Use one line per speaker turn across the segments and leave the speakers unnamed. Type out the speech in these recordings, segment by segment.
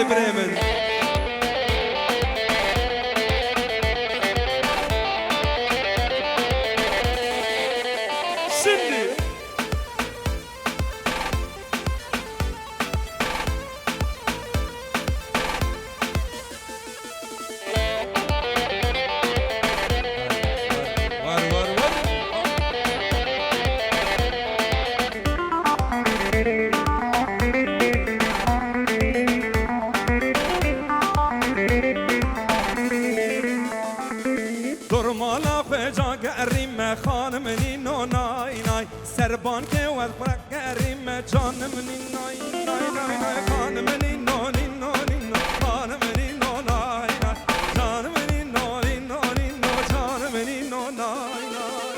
Bremen. Şimdi var. Durma la feca gerime hanımın nonay nay serban ke wad bırak gerime canımın nay hanımın noni hanımın nonay nay canımın noni canımın nonay nay.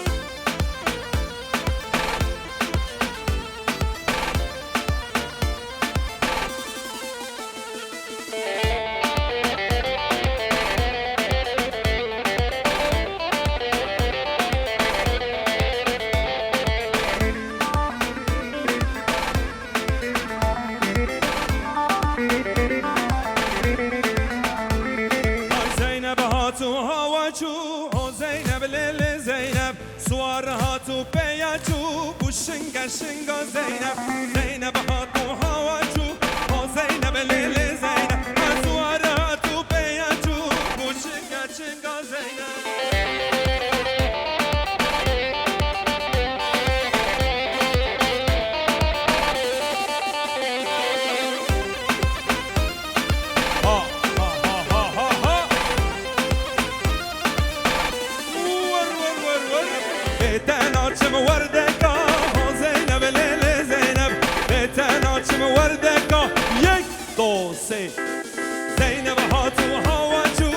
Suar hatu peyacu bu şınga Zeynep hatu havacu o Zeynep lele Zeynep suar hatu peyacu bu şınga Zeynep. بيتنا açım وردكا زينب ليلى زينب بيتنا açım وردكا يك دو سي زينب هاتو هواچو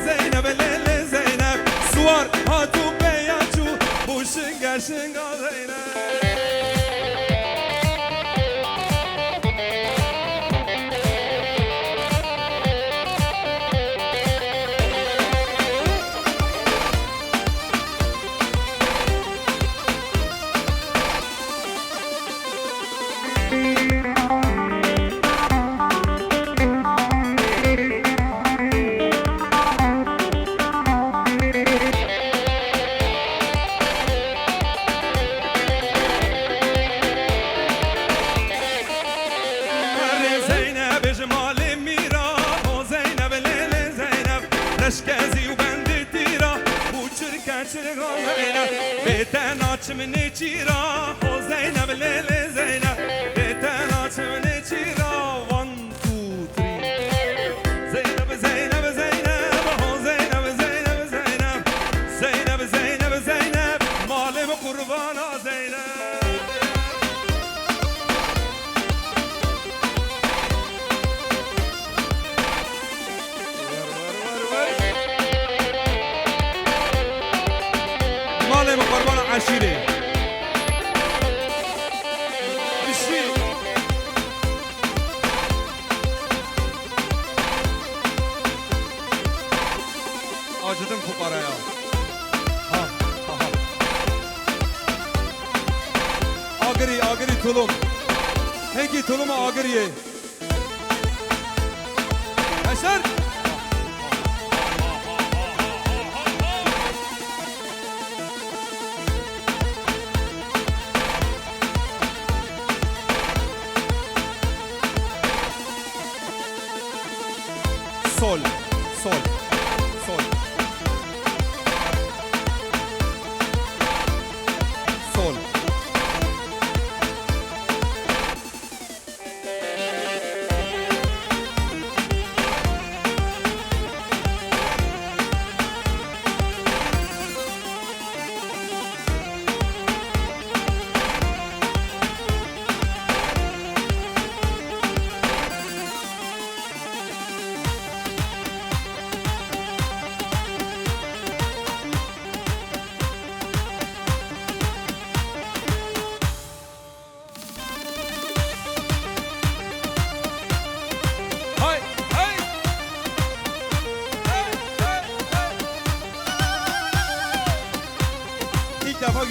زينب ليلى زينب سوار هاتو بياچو bu şınga Zeynep. Reşkezi و بندی تیرا bu çırka Zeynep beten açım ne çira o Zeynep lele Zeynep beten açım ne çira 1 2 3 Zeynep o Zeynep malim kurbana Zeynep. مالي مقربان عشيري بشي acıdım fukaraya. Agri tulum. Hengi tuluma agriye. Eser. Sol.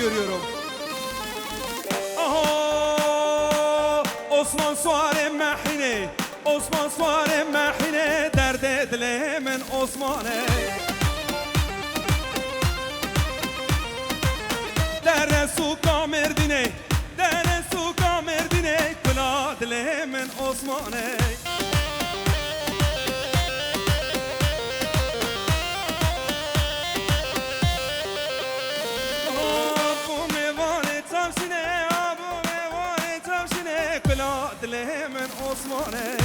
görüyorum. Aha, Osman Suare Mahine, Osman Suare عثمانه در سوکا مردینه در سوکا مردینه کلا دل من عثمانه دل من عثمانه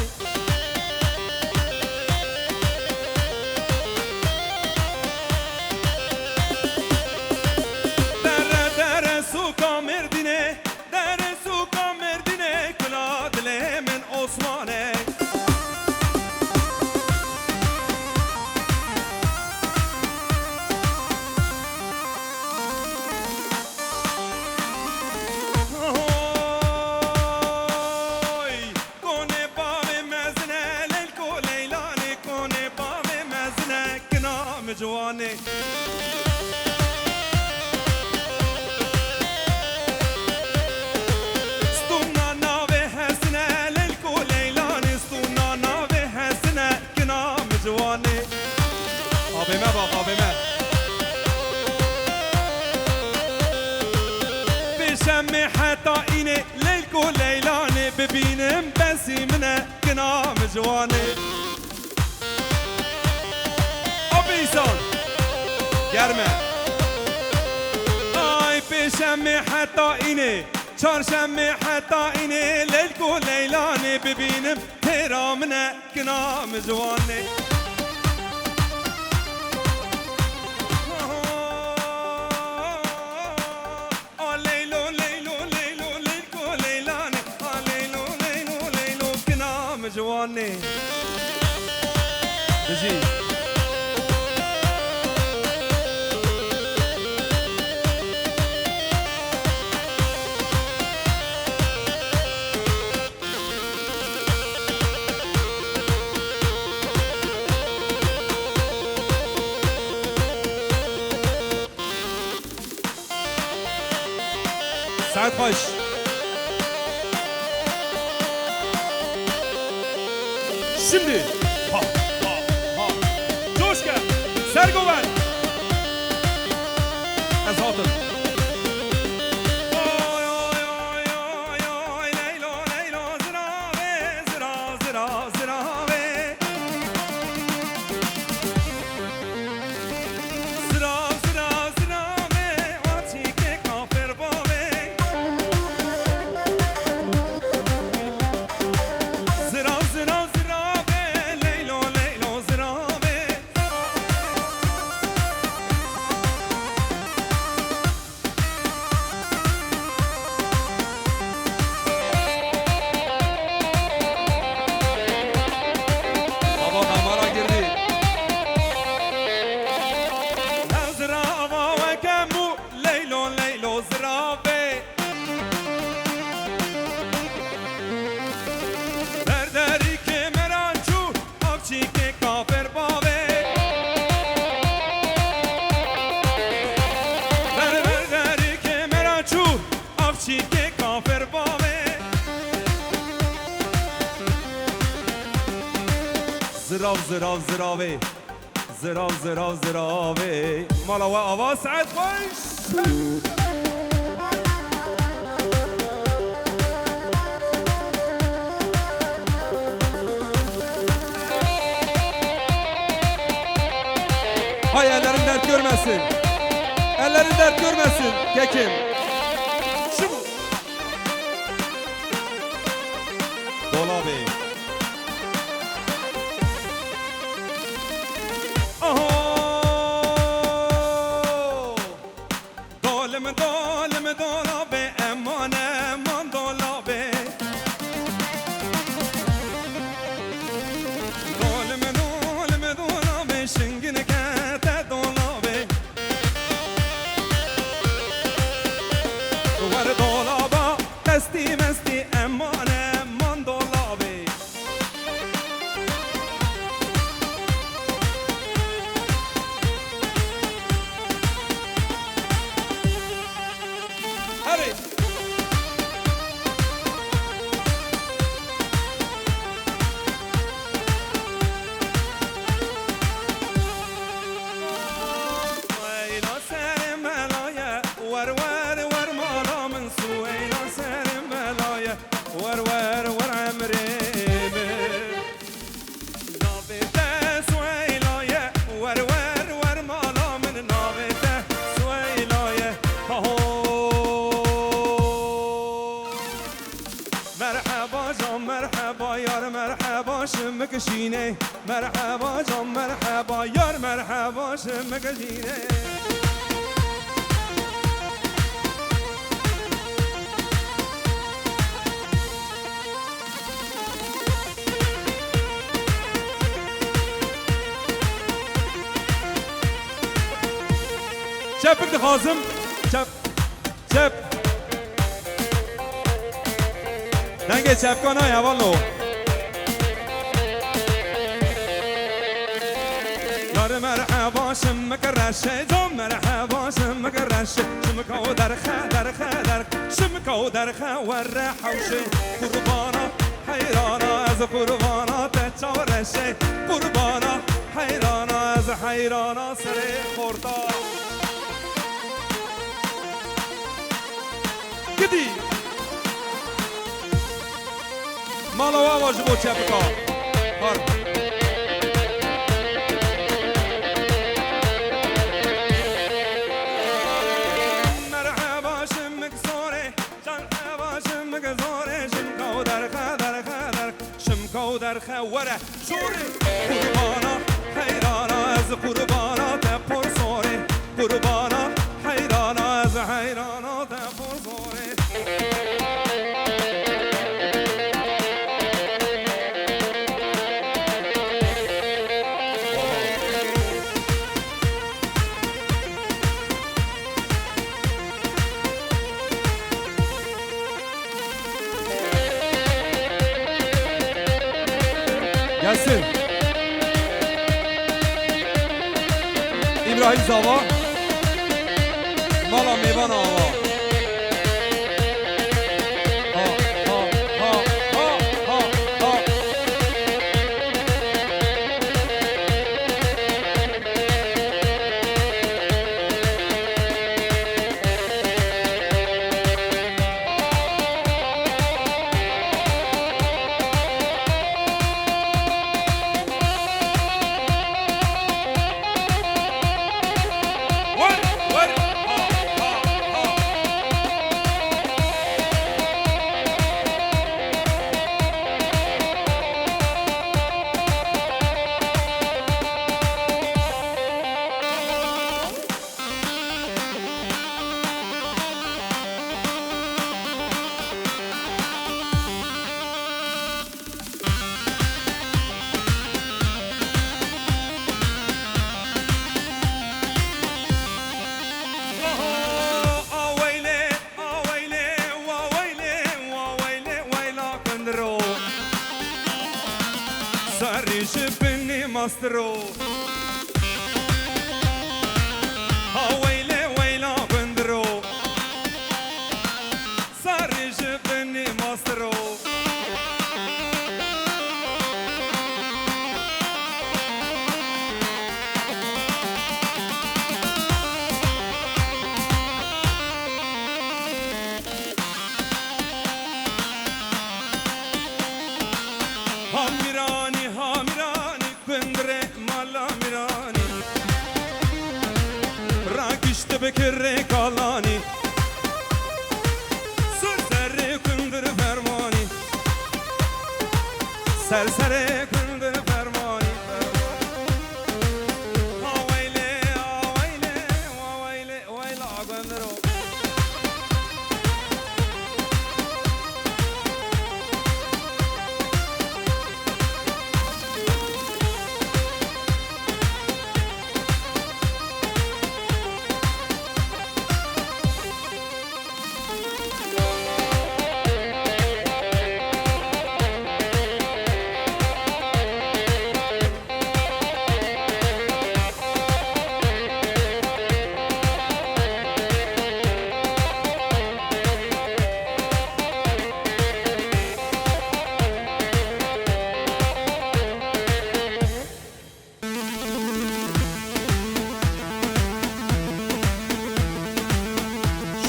در سوکا مردینه در سوکا مردینه کلا دل من عثمانه جوانه ستونا ناوه حسنه للکو لیلانه ستونا ناوه حسنه کنام جوانه آبه ما باق آبه ما بشم حتا اینه للکو لیلانه ببینم بسی منه کنام جوانه گرمه آی پیشم حتا اینه چارشم حتا اینه لیل و لیلانه ببینم تیرامنه کنام جوانه لیلو لیلو لیلو لیل و لیلانه لیلو لیلو لیلو کنام جوانه بجی سعد خوش şimdi ha ha ha coşka sergoven az hatır oy oy oy oy oy leylo leylo zirave zira zira zirave zira zira zirave atike kafer bave زراو زراو زراوه زراو زراو زراوه مالا و آواز سعد خوش hay ellerin dert görmesin ellerin dert görmesin kekim şu dolabı دولم دولابه امان امان دولابه دولم دولابه شنگن کته دولابه مگجینه مرحبا جان مرحبا یار مرحبا شم مگجینه شبك خازم شب شب دنگه شب کن های والو یار مرحبا شم مکرشه جام مرحبا شم مکرشه شمکو در شمکو در ور حوشه قربانا حیرانا از قربانا تچارشه قربانا حیرانا از حیرانا سر خوردا گدی مالا واجب و چپکا مرحبا شمک زوره جان حبا شمک زوره شمکو در خوره زوره قربانا حیرانا از قربانا تپر زوره قربانا حیرانا از حیرانا تپر زوره gelsin. İbrahim Zava Mala Mevan Ava ماسترو ويلي ويلا بندرو صار جبني ماسترو هاميراني هاميراني بندره مالا ميراني راكشت بكر كالاني سرسر كندر فرماني سرسر كندر فرماني ويلي ويلي ويلي ويلا بندرو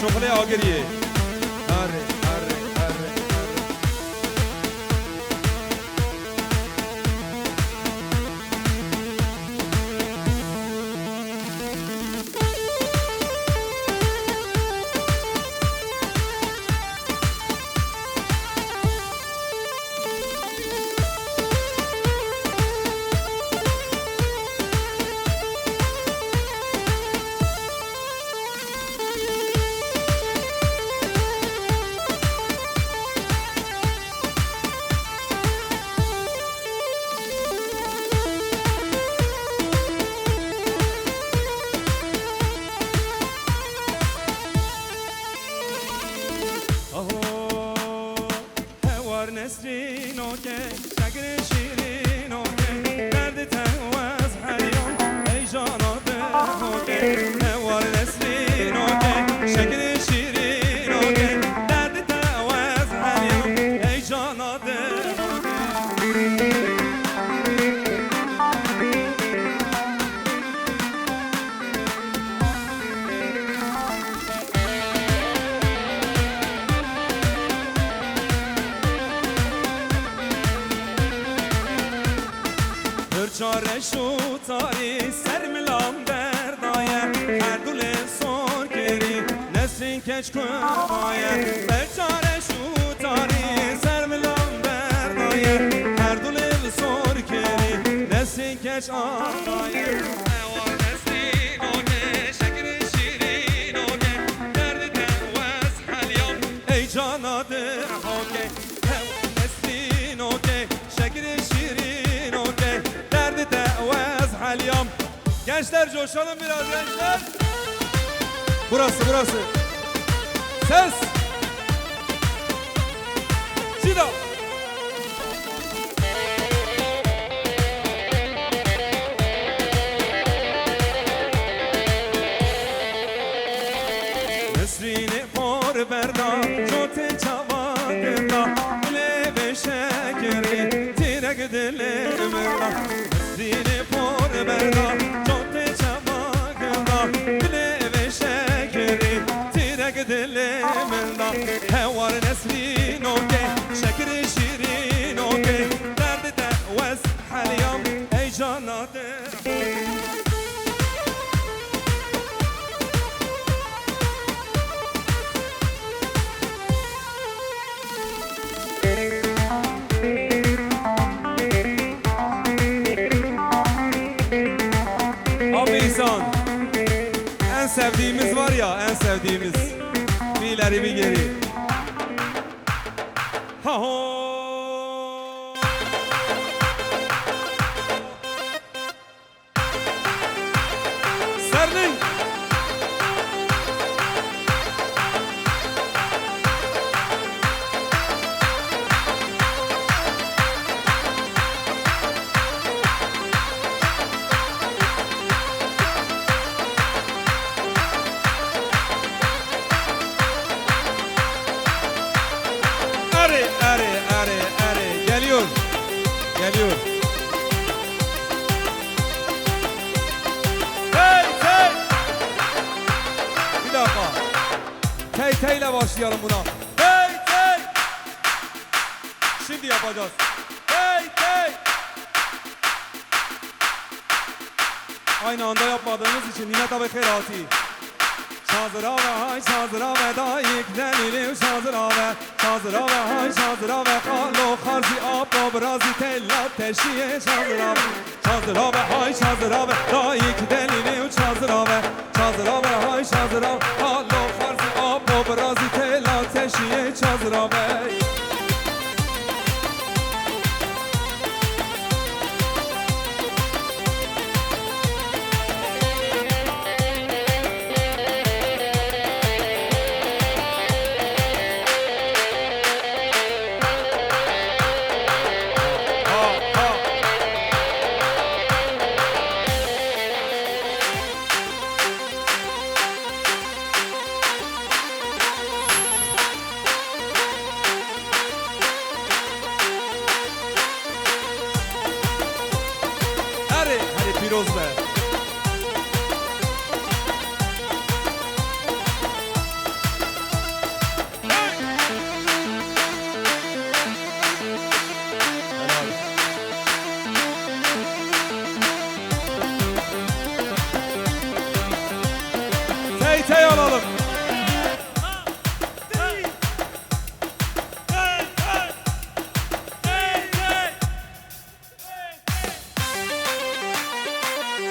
شغل آگریه آره آره آره پرچارش و تاری سر ملام دردایه هر دل سر کری نسرین کچ کنایه پرچارش و تاری سر ملام دردایه هر دل سر کری نسرین کچ آنایه جاناdır okey Mestin okey Şekeri şirin okey Derdi de vez halyam Gençler coşalım biraz gençler Burası Ses Cida Nesrini por berda Jote çavagda Bile ve şekeri Tirek dilimda Nesrini por berda Jote çavagda Bile ve şekeri Tirek dilimda Hevar nesrin okey Şekeri şirin okey Derdi de vez halyam Ey canadır En sevdiğimiz var ya, en sevdiğimiz. Bir ileri bir geri. Ha ho. Serning. Geliyor. Hey! Bir dakika. Hey ile başlayalım buna. Hey! Şimdi yapacağız. Hey! Aynı anda yapmadığımız için yine tabi kırati. Şazıra ve hay şazıra ve dayık delilim şazıra ve şazıra ve hay şazıra ve kalo karzi abba brazi tella teşiye şazıra ve şazıra ve hay şazıra ve dayık delilim şazıra ve şazıra ve hay şazıra kalo karzi abba brazi tella teşiye şazıra ve پیروز به Tey alalım.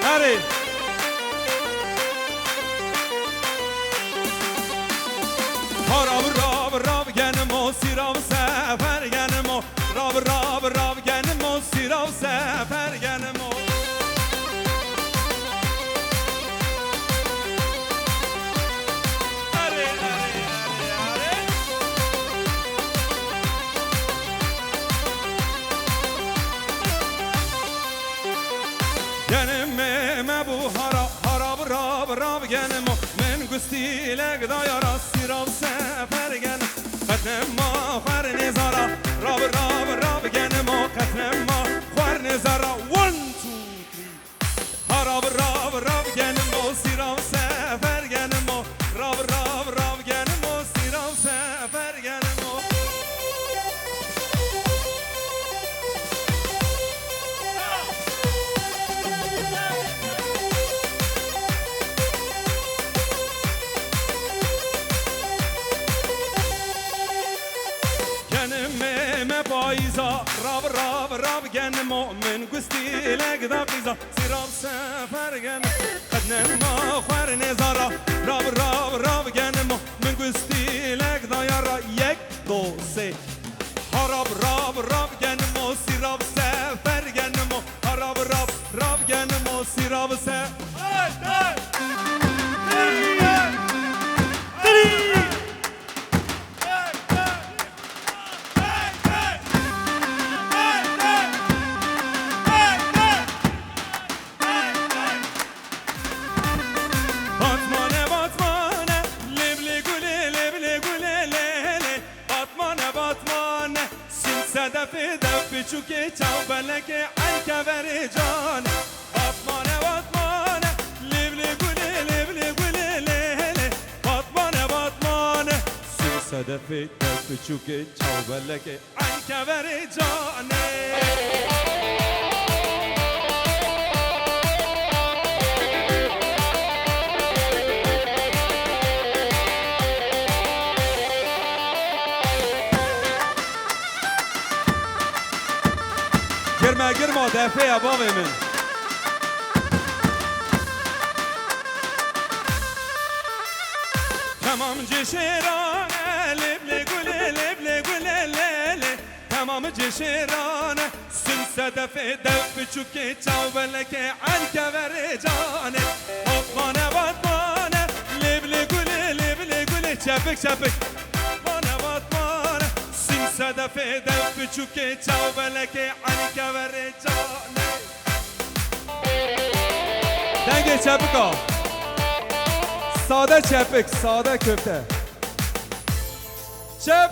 Hadi. Rav genim o sirav sefer genim o Rav genim o sirav sefer genim o Genim me bu rav genim o Men gustilek da yara sirav sefer genim Qatnem ma khar nizara Rav genim o Qatnem ma khar nizara 1, 2, 3 Rav genim o sirav sefer genim o Rav genim o sirav sefer genim o گن مؤمن گستی لگ دا قیزا سیراب سفر گن قدن ما خوار نزارا راب گن مؤمن گستی لگ دا یارا یک دو سه هراب راب گن مو سیراب سفر گن مو هراب راب گن مو سیراب سفر چوکی چاو بلک عنکبر جان باتمانه لیبلی گلی لیلی باتمانه سی صدف دف چوکی چاو بلک عنکبر جانه گرما دفعه بابا من تمام جشرانه لیبلی گلی لیلی تمام جشرانه سن صدف دف چوکی چاو بلک عنکبر جانه باتمانه لیبلی گلی چپک صدف دف چوکی چاو بلک عنکبر جانه دنگ چپکا ساده چپک ساده köfte چپ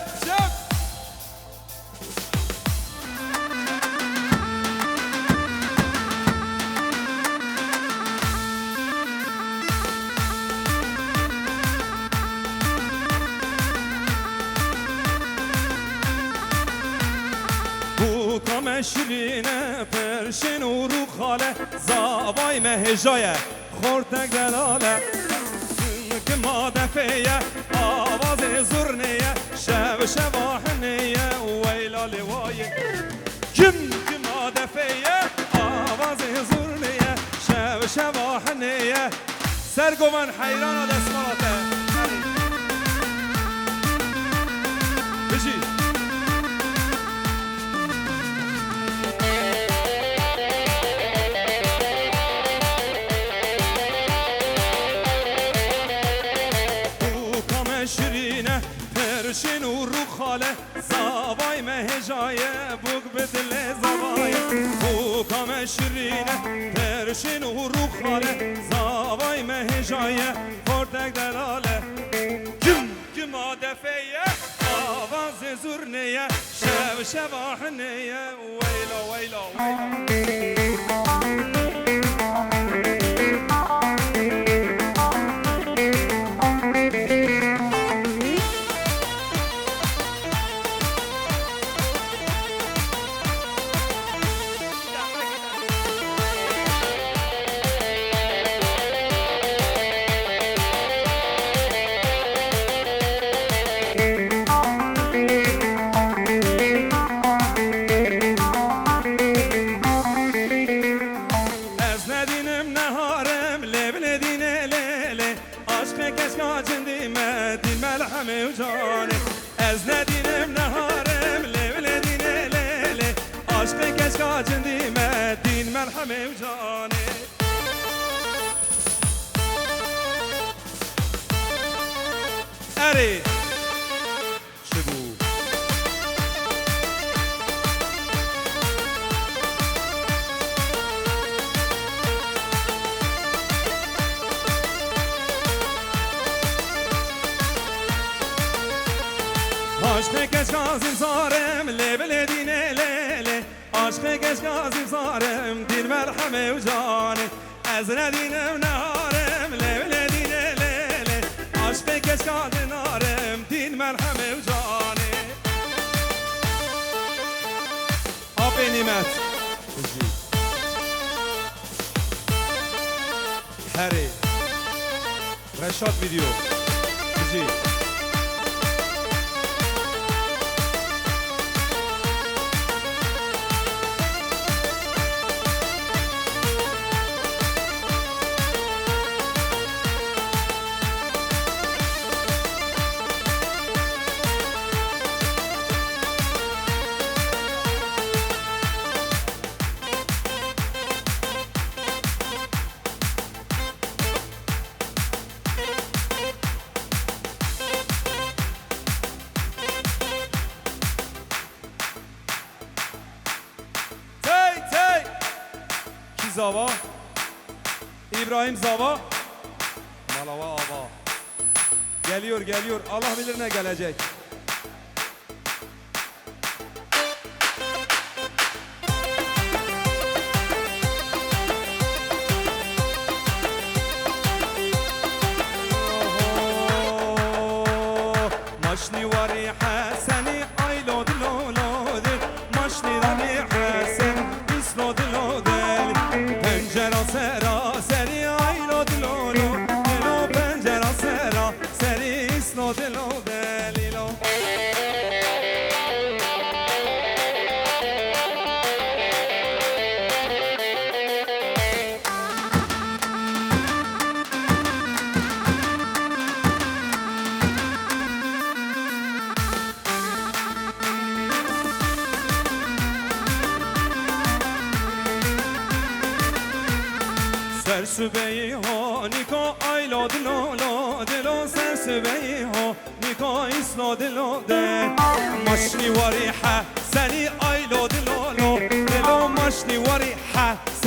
شیرینه پرشین و رو خاله زابای مهجایه خورتک دلاله که ما دفعیه آواز زرنیه شب آهنیه ویلا لوایه که ما دفعیه آواز زرنیه شب آهنیه سرگوان حیران و دستمالاته بشی پرشین و رو خاله زابای مهجایه بوگ بدل زبایه بوکام شیرینه پرشین و رو خاله زابای مهجایه خورتک دلاله کم آدفیه آواز زرنیه شب آهنیه ویلا از ندینم نهارم لیبل دینه لیلی عاشق کس کاجندی مدین مرحمه و جانه اری شبو عاشق کس کازیم زارم لیبل دینه لیلی عاشق کس کازیم زارم دین مرحمه و جانه از ندینم نهارم لیبل دینه لیلی عاشق کس کازیم نارم دین مرحمه و جانه آب نیمت هری رشاد ویدیو بجی Zava, İbrahim Zava, Malava Ava. Geliyor, geliyor. Allah bilir ne gelecek. ماشني وري حسني ايلو دلولودي ماشني وري حسن اسلو دلودي پنجره سرا سری ايلو دلولو دلو پنجره سرا سری اسلو دلودي لو سرسبهی ها نیکا ایلا دلو دلو سرسبهی ها نیکا ایسلا دلو ده ماشنی وری حسنی ایلا دلو دلو ماشنی وری حسنی